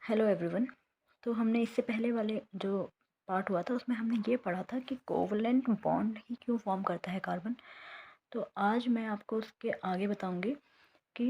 Hello everyone. तो हमने इससे पहले वाले जो पार्ट हुआ था उसमें हमने ये पढ़ा था कि कोवलेंट बॉन्ड ही क्यों फॉर्म करता है कार्बन। तो आज मैं आपको उसके आगे बताऊंगी कि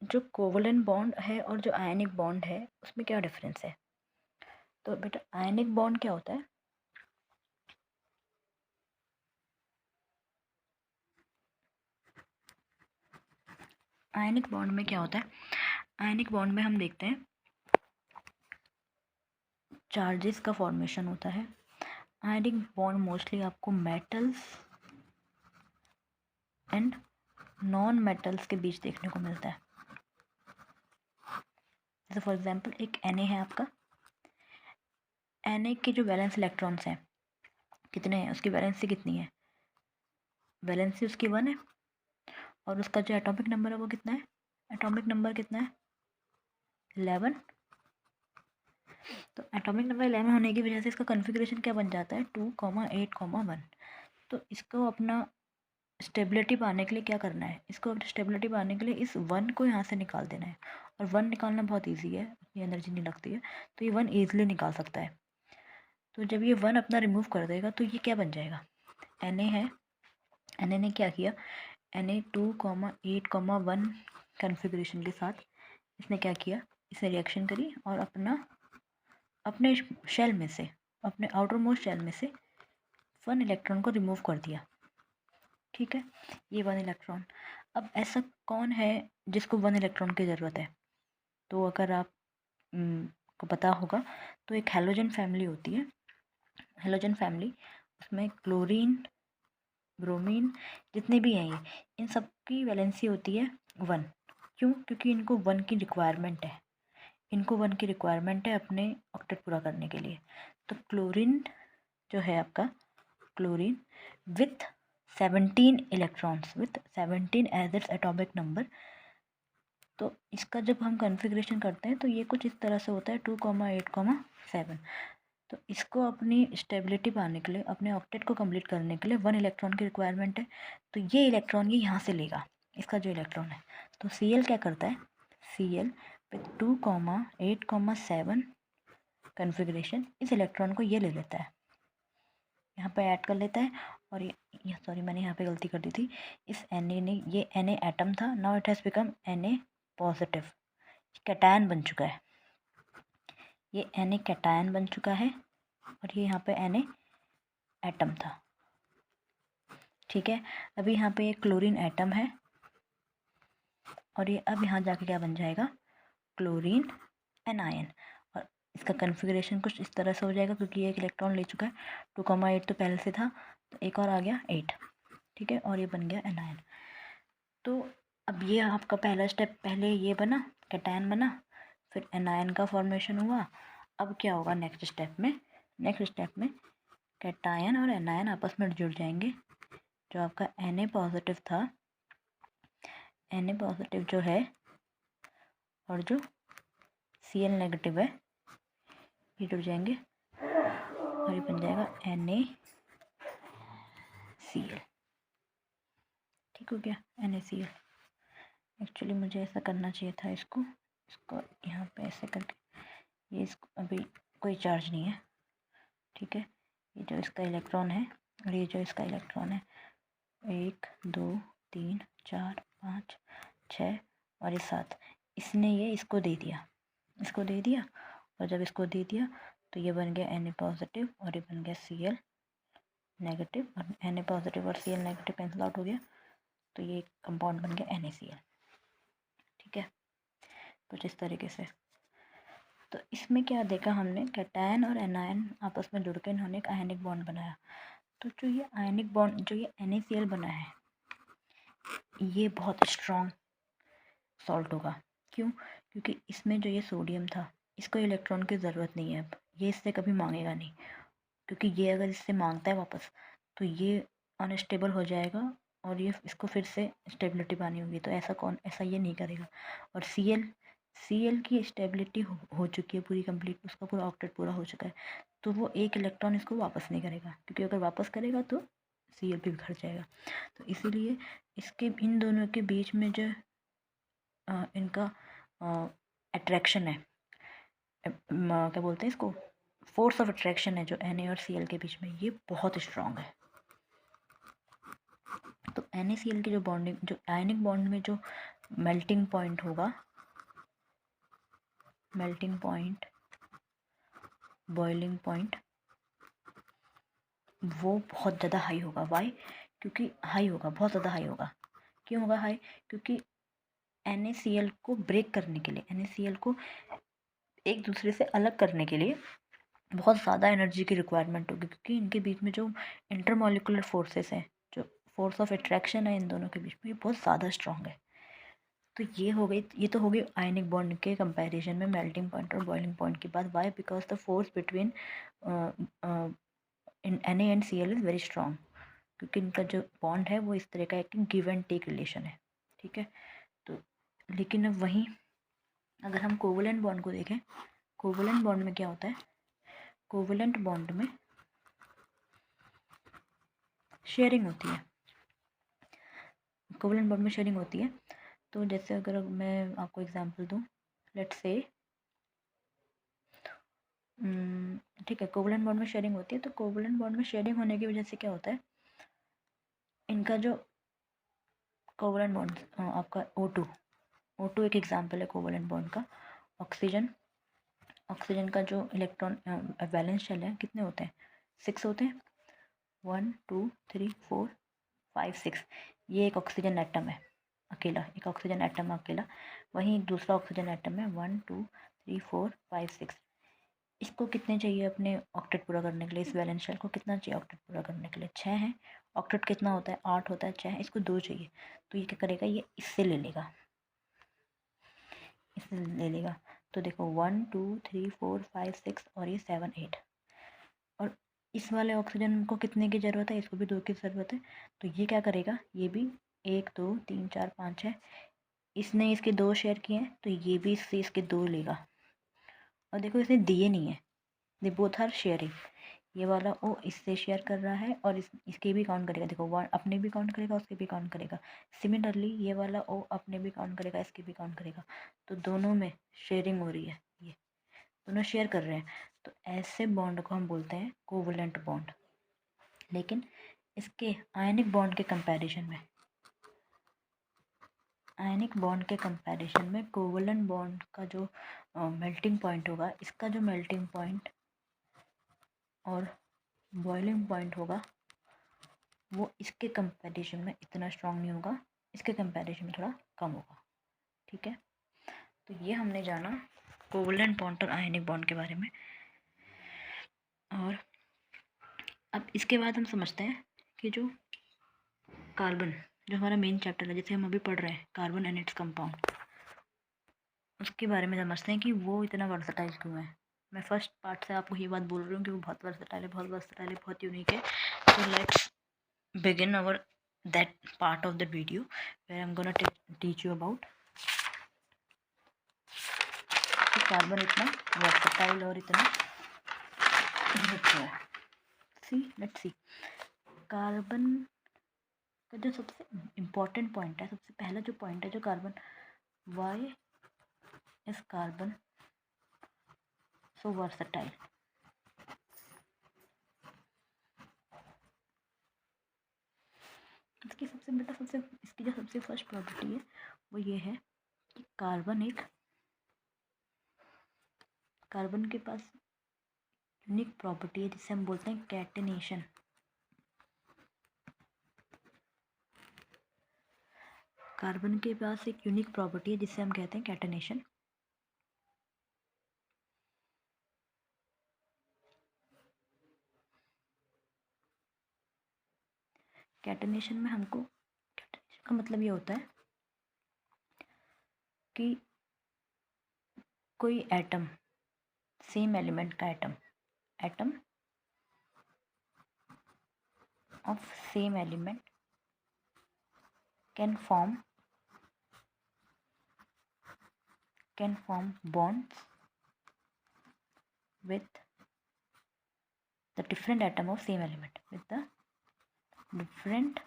जो कोवलेंट बॉन्ड है और जो आयनिक बॉन्ड है उसमें क्या डिफरेंस है। तो बेटा आयनिक बॉन्ड क्या होता है? आयनिक बॉन्ड में क्या होता है? आयनिक बॉन्ड में हम देखते हैं चार्जेस का फॉर्मेशन होता है। आयनिक बॉन्ड मोस्टली आपको मेटल्स एंड नॉन मेटल्स के बीच देखने को मिलता है। जैसे फॉर एग्जांपल एक Na है आपका। Na के जो वैलेंस इलेक्ट्रॉन्स हैं कितने हैं, उसकी वैलेंसी कितनी है? वैलेंसी उसकी 1 है और उसका जो एटॉमिक नंबर है वो कितना है? एटॉमिक नंबर कितना है? 11। तो एटॉमिक नंबर 11 होने की वजह से इसका कॉन्फ़िगरेशन क्या बन जाता है? 2,8,1। तो इसको अपना स्टेबिलिटी पाने के लिए क्या करना है? इसको स्टेबिलिटी पाने के लिए इस 1 को यहाँ से निकाल देना है। और 1 निकालना बहुत ईजी है, उतनी एनर्जी नहीं लगती है, तो ये 1 ईजिली निकाल सकता है। तो जब ये 1 अपना रिमूव कर देगा तो ये क्या बन जाएगा? Na है। Na ने क्या किया? Na 2,8,1 कॉन्फ़िगरेशन के साथ इसने क्या किया? इसने रिएक्शन करी और अपने शेल में से, अपने आउटर मोस्ट शेल में से 1 इलेक्ट्रॉन को रिमूव कर दिया। ठीक है, ये 1 इलेक्ट्रॉन। अब ऐसा कौन है जिसको 1 इलेक्ट्रॉन की ज़रूरत है? तो अगर आप को पता होगा तो एक हैलोजन फैमिली होती है। हैलोजन फैमिली, उसमें क्लोरीन, ब्रोमीन, जितने भी हैं ये, इन सब की वैलेंसी होती है 1। क्यों? क्योंकि इनको 1 की रिक्वायरमेंट है। इनको 1 की रिक्वायरमेंट है अपने ऑक्टेट पूरा करने के लिए। तो क्लोरीन जो है आपका, chlorine with 17 electrons, with 17 as its atomic number. तो इसका जब हम कॉन्फ़िगरेशन करते हैं तो ये कुछ इस तरह से होता है 2,8,7। तो इसको अपनी स्टेबिलिटी पाने के लिए, अपने ऑक्टेट को कंप्लीट करने के लिए 1 इलेक्ट्रॉन की रिक्वायरमेंट है। तो ये इलेक्ट्रॉन ये यहाँ से लेगा, इसका जो इलेक्ट्रॉन है। तो Cl क्या करता है? Cl विथ 2,8,7 कॉन्फ़िगरेशन इस इलेक्ट्रॉन को ये ले लेता है, यहाँ पे ऐड कर लेता है। और ये सॉरी, मैंने यहाँ पे गलती कर दी थी। इस Na ने, ये Na एटम था, now it has become Na positive, cation बन चुका है। ये Na कैटायन बन चुका है और ये यहाँ पे Na एटम था। ठीक है, अभी यहाँ पे एक क्लोरीन एटम है और ये अब यहाँ जाके क्या बन जाएगा? Chlorine anion. और इसका कॉन्फ़िगरेशन कुछ इस तरह से हो जाएगा, क्योंकि ये एक इलेक्ट्रॉन ले चुका है। 2,8 तो पहले से था, तो एक और आ गया 8। ठीक है, और ये बन गया एनायन। तो अब ये आपका पहला स्टेप, पहले ये बना, कैटायन बना, फिर एनायन का फॉर्मेशन हुआ। अब क्या होगा नेक्स्ट स्टेप में? नेक्स्ट स्टेप में कैटायन और एनायन आपस में जुड़ जाएंगे। जो आपका Na पॉजिटिव था, Na पॉजिटिव जो है और जो Cl नेगेटिव है, ये जुड़ जाएंगे और ये बन जाएगा NaCl। ठीक हो गया, NaCl। एक्चुअली मुझे ऐसा करना चाहिए था, इसको यहाँ पे ऐसे करके, ये इसको अभी कोई चार्ज नहीं है। ठीक है, ये जो इसका इलेक्ट्रॉन है और ये जो इसका इलेक्ट्रॉन है, 1 2 3 4 5 6 और ये 7, इसने ये इसको दे दिया, इसको दे दिया। और जब इसको दे दिया तो ये बन गया Na पॉजिटिव और ये बन गया Cl नेगेटिव, और Na पॉजिटिव और Cl नेगेटिव कैंसिल आउट हो गया, तो ये कंपाउंड बन गया NaCl। ठीक है, कुछ इस तरीके से। तो इसमें क्या देखा हमने? कैटायन और एनायन आपस में जुड़ के इन्होंने एक आयनिक बॉन्ड बनाया। तो जो ये आयनिक बॉन्ड, जो ये NaCl बना है, ये बहुत स्ट्रॉन्ग सॉल्ट होगा। क्यों? क्योंकि इसमें जो ये सोडियम था, इसको इलेक्ट्रॉन की ज़रूरत नहीं है। अब ये इससे कभी मांगेगा नहीं, क्योंकि ये अगर इससे मांगता है वापस तो ये अनस्टेबल हो जाएगा और ये इसको फिर से स्टेबिलिटी पानी होगी। तो ऐसा ये नहीं करेगा। और Cl की स्टेबिलिटी हो चुकी है पूरी कंप्लीट, उसका पूरा ऑक्टेट पूरा हो चुका है। तो वो एक इलेक्ट्रॉन इसको वापस नहीं करेगा, क्योंकि अगर वापस करेगा तो Cl भी बिखर जाएगा। तो इसीलिए इसके, इन दोनों के बीच में जो इनका अट्रैक्शन है, क्या बोलते हैं इसको, फोर्स ऑफ अट्रैक्शन है जो Na और Cl के बीच में, ये बहुत स्ट्रांग है। तो NaCl की जो बॉन्डिंग, जो आयनिक बॉन्ड में जो मेल्टिंग पॉइंट होगा, मेल्टिंग पॉइंट, बॉइलिंग पॉइंट, वो बहुत ज़्यादा हाई होगा। वाई? क्योंकि हाई होगा, बहुत ज़्यादा हाई होगा। क्यों होगा हाई? क्योंकि NaCl को ब्रेक करने के लिए, NaCl को एक दूसरे से अलग करने के लिए बहुत ज़्यादा एनर्जी की रिक्वायरमेंट होगी, क्योंकि इनके बीच में जो इंटरमोलिकुलर फोर्सेस हैं, जो फोर्स ऑफ अट्रैक्शन है इन दोनों के बीच में, ये बहुत ज़्यादा स्ट्रांग है। तो ये हो गई, ये तो हो गई आयनिक बॉन्ड के कंपैरिजन में मेल्टिंग पॉइंट और बॉइलिंग पॉइंट की बात। Why? Because the force between Na and Cl is very strong, क्योंकि इनका जो बॉन्ड है वो इस तरह का एक गिव एंड टेक रिलेशन है। ठीक है। तो लेकिन अब वहीं अगर हम कोवलेंट बॉन्ड को देखें, कोवलेंट बॉन्ड में क्या होता है? कोवलेंट बॉन्ड में शेयरिंग होती है। कोवलेंट बॉन्ड में शेयरिंग होती है। तो जैसे अगर मैं आपको एग्जांपल दूं, लेट्स से ठीक है, कोवलेंट बॉन्ड में शेयरिंग होती है। तो कोवलेंट बॉन्ड में शेयरिंग होने की वजह से क्या होता है, इनका जो कोवलेंट बॉन्ड आपका O2 एक एग्जांपल है कोवलेंट बॉन्ड का। ऑक्सीजन का जो इलेक्ट्रॉन वैलेंस शेल है कितने होते हैं? 6 होते हैं। 1 2 3 4 5 6। ये एक ऑक्सीजन एटम है अकेला, एक ऑक्सीजन एटम अकेला। वहीं एक दूसरा ऑक्सीजन एटम है 1 2 3 4 5 6। इसको कितने चाहिए अपने ऑक्टेट पूरा करने के लिए? इस वैलेंस शेल को कितना चाहिए ऑक्टेट पूरा करने के लिए? 6 है। ऑक्टेट कितना होता है? 8 होता है। 6 है, इसको 2 चाहिए। तो ये क्या करेगा, ये इससे ले लेगा, इससे ले लेगा। तो देखो 1 2 3 4 5 6 और ये 7 8। और इस वाले ऑक्सीजन को कितने की ज़रूरत है? इसको भी 2 की ज़रूरत है। तो ये क्या करेगा, ये भी 1 2 3 4 5 है। इसने इसके 2 शेयर किए हैं, तो ये भी इससे इसके 2 लेगा। और देखो इसने दिए नहीं है, दे बोथ आर शेयरिंग। ये वाला ओ इससे शेयर कर रहा है और इसके भी काउंट करेगा। देखो 1 अपने भी काउंट करेगा, उसके भी काउंट करेगा। सिमिलरली ये वाला ओ अपने भी काउंट करेगा, इसके भी काउंट करेगा। तो दोनों में शेयरिंग हो रही है, ये दोनों शेयर कर रहे हैं। तो ऐसे बॉन्ड को हम बोलते हैं कोवलेंट बॉन्ड। लेकिन इसके आयनिक बॉन्ड के कंपैरिजन में कोवलेंट बॉन्ड का जो मेल्टिंग पॉइंट होगा, इसका जो मेल्टिंग पॉइंट और बॉइलिंग पॉइंट होगा, वो इसके कंपैरिजन में इतना स्ट्रांग नहीं होगा, इसके कंपैरिजन में थोड़ा कम होगा। ठीक है। तो ये हमने जाना कोवलेंट बॉन्ड और आयनिक बॉन्ड के बारे में। और अब इसके बाद हम समझते हैं कि जो कार्बन, जो हमारा मेन चैप्टर है जिसे हम अभी पढ़ रहे हैं, कार्बन एंड इट्स कंपाउंड, उसके बारे में समझते हैं कि वो इतना वर्सटाइल क्यों है। मैं फर्स्ट पार्ट से आपको ये बात बोल रही हूँ कि वो बहुत वर्सटाइल है, बहुत वर्सटाइल है, बहुत यूनिक है। तो let's begin our that part of the video where I'm gonna teach you about कि कार्बन इतना वर्सटाइल और इतना है। लेट्स सी कार्बन का जो सबसे इम्पोर्टेंट पॉइंट है, सबसे पहला जो पॉइंट है जो carbon, why is carbon so versatile? इसकी जो सबसे फर्स्ट प्रॉपर्टी है वो ये है कि कार्बन के पास यूनिक प्रॉपर्टी है जिसे हम बोलते हैं कैटेनेशन। कार्बन के पास एक यूनिक प्रॉपर्टी है जिसे हम कहते हैं कैटेनेशन। कैटेनेशन में हमको, कैटेनेशन का मतलब ये होता है कि कोई एटम, सेम एलिमेंट का atom of same element can form bonds with the different atom of same element, with the different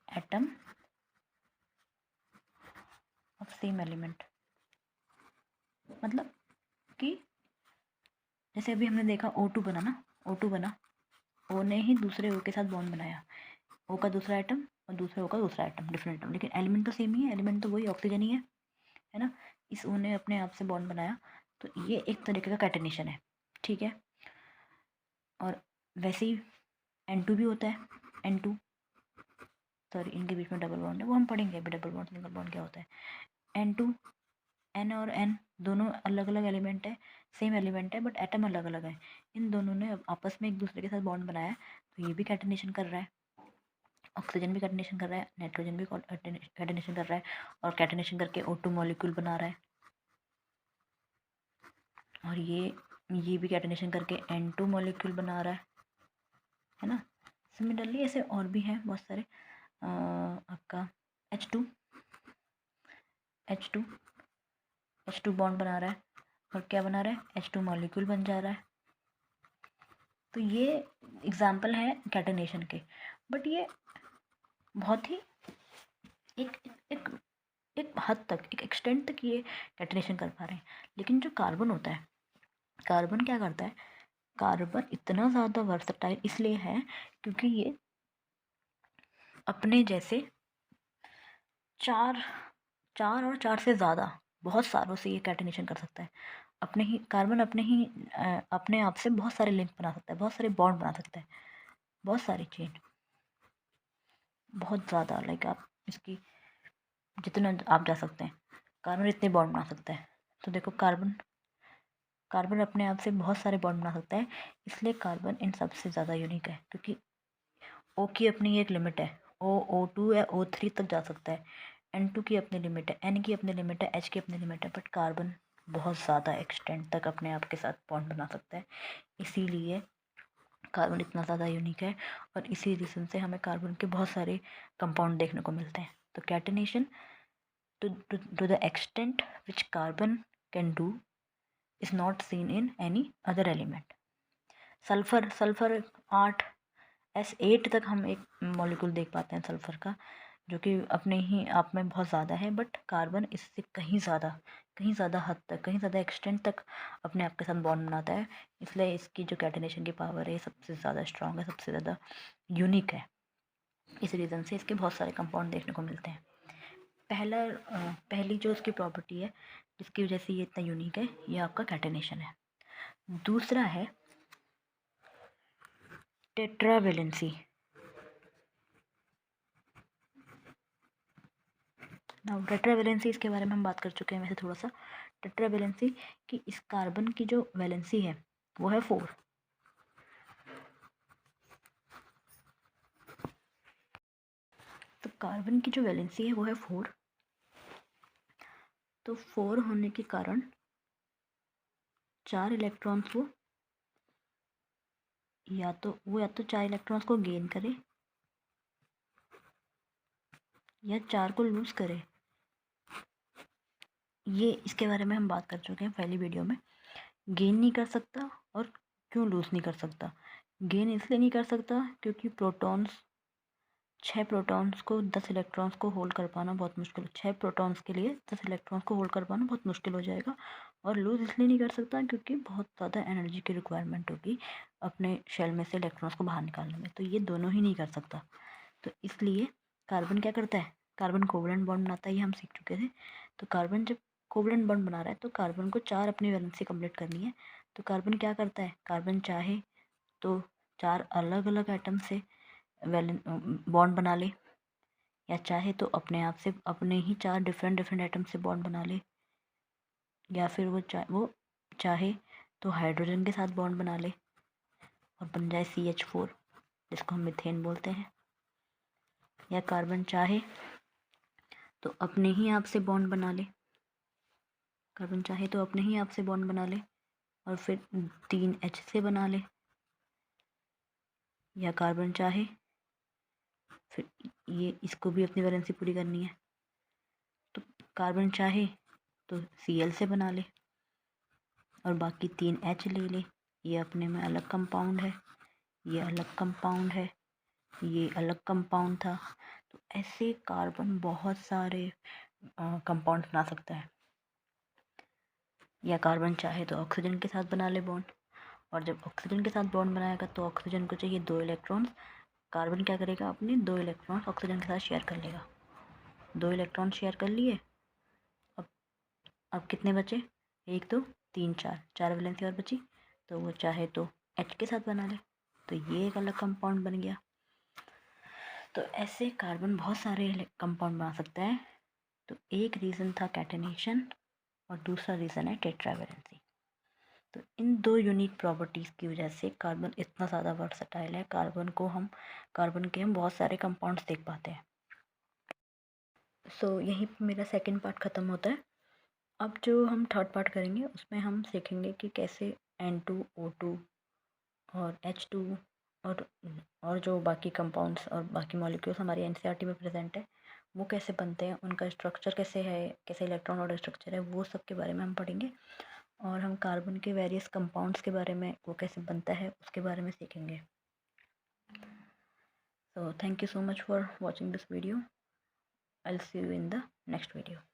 atom of same element. मतलब कि जैसे अभी हमने देखा O2 बना ना, O2 बना, O ने ही दूसरे O के साथ बॉन्ड बनाया, O का दूसरा आइटम और दूसरे O का दूसरा आइटम, डिफरेंट आइटम, लेकिन एलिमेंट तो सेम ही है, एलिमेंट तो वही ऑक्सीजन ही है ना। इस O ने अपने आप से बॉन्ड बनाया, तो ये एक तरीके का कैटेनेशन है, ठीक है। और वैसे ही N2 भी होता है, N2 सॉरी इनके बीच में डबल बॉन्ड है, वो हम पढ़ेंगे अभी डबल बॉन्ड सिंगल बॉन्ड क्या होता है। N2, N और N दोनों अलग अलग एलिमेंट है, सेम एलिमेंट है बट एटम अलग अलग है। इन दोनों ने आपस में एक दूसरे के साथ बॉन्ड बनाया है, तो ये भी कैटेनेशन कर रहा है। ऑक्सीजन भी कैटेनेशन कर रहा है, नाइट्रोजन भी कैटेनेशन कर रहा है, और कैटेनेशन करके O2 मॉलिक्यूल बना रहा है। और ये भी कैटेनेशन करके N2 मॉलिक्यूल बना रहा है ना। सिमिलरली ऐसे और भी हैं बहुत सारे। आपका H2 बॉन्ड बना रहा है, और क्या बना रहा है, H2 मॉलिक्यूल बन जा रहा है। तो ये एग्जाम्पल है कैटेनेशन के, बट ये बहुत ही एक एक एक हद तक, एक एक्सटेंट तक ये कैटेनेशन कर पा रहे हैं। लेकिन जो कार्बन होता है, कार्बन क्या करता है, कार्बन इतना ज़्यादा वर्सटाइल इसलिए है क्योंकि ये अपने जैसे चार और चार से ज़्यादा बहुत सारों से ये कैटेनेशन कर सकता है। कार्बन अपने आप से बहुत सारे लिंक बना सकता है, बहुत सारे बॉन्ड बना सकता है, बहुत सारी चेन, बहुत ज़्यादा। लाइक आप इसकी जितना आप जा सकते हैं, कार्बन इतने बॉन्ड बना सकता है। तो देखो कार्बन अपने आप से बहुत सारे बॉन्ड बना सकता है, इसलिए कार्बन इन सबसे ज़्यादा यूनिक है। क्योंकि O की अपनी एक लिमिट है, O2 या O3 तक जा सकता है, N2 की अपनी लिमिट है, N की अपनी लिमिट है, H की अपनी लिमिट है, बट कार्बन बहुत ज़्यादा एक्सटेंट तक अपने आप के साथ बॉन्ड बना सकता है। इसीलिए कार्बन इतना ज़्यादा यूनिक है, और इसी रीज़न से हमें कार्बन के बहुत सारे कंपाउंड देखने को मिलते हैं। तो catenation to the extent which carbon can do is not seen in any other element. Sulphur 8 S8 तक हम एक मॉलिक्यूल देख पाते हैं सल्फर का, जो कि अपने ही आप में बहुत ज़्यादा है, बट कार्बन इससे कहीं ज़्यादा हद तक, कहीं ज़्यादा एक्सटेंट तक अपने आप के साथ बॉन्ड बनाता है। इसलिए इसकी जो कैटेनेशन की पावर है सबसे ज़्यादा स्ट्रॉन्ग है, सबसे ज़्यादा यूनिक है। इस रीज़न से इसके बहुत सारे कंपाउंड देखने को मिलते हैं। पहली जो उसकी प्रॉपर्टी है जिसकी वजह से ये इतना यूनिक है, ये आपका कैटेनेशन है। दूसरा है टेट्रावेलेंसी। नाउ टेट्रावेलेंसी, इसके बारे में हम बात कर चुके हैं वैसे थोड़ा सा। टेट्रावेलेंसी कि इस कार्बन की जो वैलेंसी है वो है 4। तो कार्बन की जो वैलेंसी है वो है 4। तो 4 होने के कारण 4 इलेक्ट्रॉन्स को या तो 4 इलेक्ट्रॉन्स को गेन करे या 4 को लूज़ करे। ये इसके बारे में हम बात कर चुके हैं पहली वीडियो में। गेन नहीं कर सकता, और क्यों लूज़ नहीं कर सकता। गेन इसलिए नहीं कर सकता क्योंकि 6 प्रोटॉन्स को 10 इलेक्ट्रॉन्स को होल्ड कर पाना बहुत मुश्किल, 6 प्रोटॉन्स के लिए 10 इलेक्ट्रॉन्स को होल्ड कर पाना बहुत मुश्किल हो जाएगा। और लूज़ इसलिए नहीं कर सकता क्योंकि बहुत ज़्यादा एनर्जी की रिक्वायरमेंट होगी अपने शेल में से इलेक्ट्रॉन्स को बाहर निकालने में, तो ये दोनों ही नहीं कर सकता। तो इसलिए कार्बन क्या करता है, कार्बन कोवलेंट बॉन्ड बनाता है, ये हम सीख चुके थे। तो कार्बन जब कोवलेंट बॉन्ड बना रहा है तो कार्बन को 4 अपनी वैलेंसी कंप्लीट करनी है। तो कार्बन क्या करता है, कार्बन चाहे तो 4 अलग अलग आइटम से बॉन्ड बना ले, या चाहे तो अपने आप से अपने ही 4 डिफरेंट आइटम से बॉन्ड बना ले, या फिर वो चाहे तो हाइड्रोजन के साथ बॉन्ड बना ले और बन जाए CH4, जिसको हम मीथेन बोलते हैं। या कार्बन चाहे तो अपने ही आप से बॉन्ड बना ले, कार्बन चाहे तो अपने ही आप से बॉन्ड बना ले और फिर 3H से बना ले। या कार्बन चाहे फिर ये इसको भी अपनी वैलेंसी पूरी करनी है, तो कार्बन चाहे तो Cl से बना ले और बाकी 3H ले ले। ये अपने में अलग कंपाउंड है, ये अलग कंपाउंड है, ये अलग कंपाउंड था। तो ऐसे कार्बन बहुत सारे कंपाउंड बना सकता है। या कार्बन चाहे तो ऑक्सीजन के साथ बना ले बॉन्ड, और जब ऑक्सीजन के साथ बॉन्ड बनाएगा तो ऑक्सीजन को चाहिए 2 इलेक्ट्रॉन्स, कार्बन क्या करेगा अपने 2 इलेक्ट्रॉन्स ऑक्सीजन के साथ शेयर कर लेगा। 2 इलेक्ट्रॉन शेयर कर लिए। अब कितने बचे, 1 2 3 4, 4 वैलेंसी और बची, तो वो चाहे तो H के साथ बना ले, तो ये एक अलग कंपाउंड बन गया। तो ऐसे कार्बन बहुत सारे कंपाउंड बना सकता है। तो एक रीज़न था कैटेनेशन और दूसरा रीज़न है टेट्रावैलेंसी। तो इन 2 यूनिक प्रॉपर्टीज़ की वजह से कार्बन इतना ज़्यादा वर्सटाइल है। कार्बन के हम बहुत सारे कंपाउंड्स देख पाते हैं। सो यहीं पर मेरा सेकंड पार्ट ख़त्म होता है। अब जो हम थर्ड पार्ट करेंगे उसमें हम सीखेंगे कि कैसे N2O2 और H2 और जो बाकी कंपाउंड्स और बाकी मॉलिक्यूल्स हमारी एनसीईआरटी में प्रेजेंट है वो कैसे बनते हैं, उनका स्ट्रक्चर कैसे है, कैसे इलेक्ट्रॉन ऑर्डर स्ट्रक्चर है, वो सब के बारे में हम पढ़ेंगे। और हम कार्बन के वेरियस कंपाउंड्स के बारे में, वो कैसे बनता है उसके बारे में सीखेंगे। So thank you so much for watching this video. I'll see you in the next video.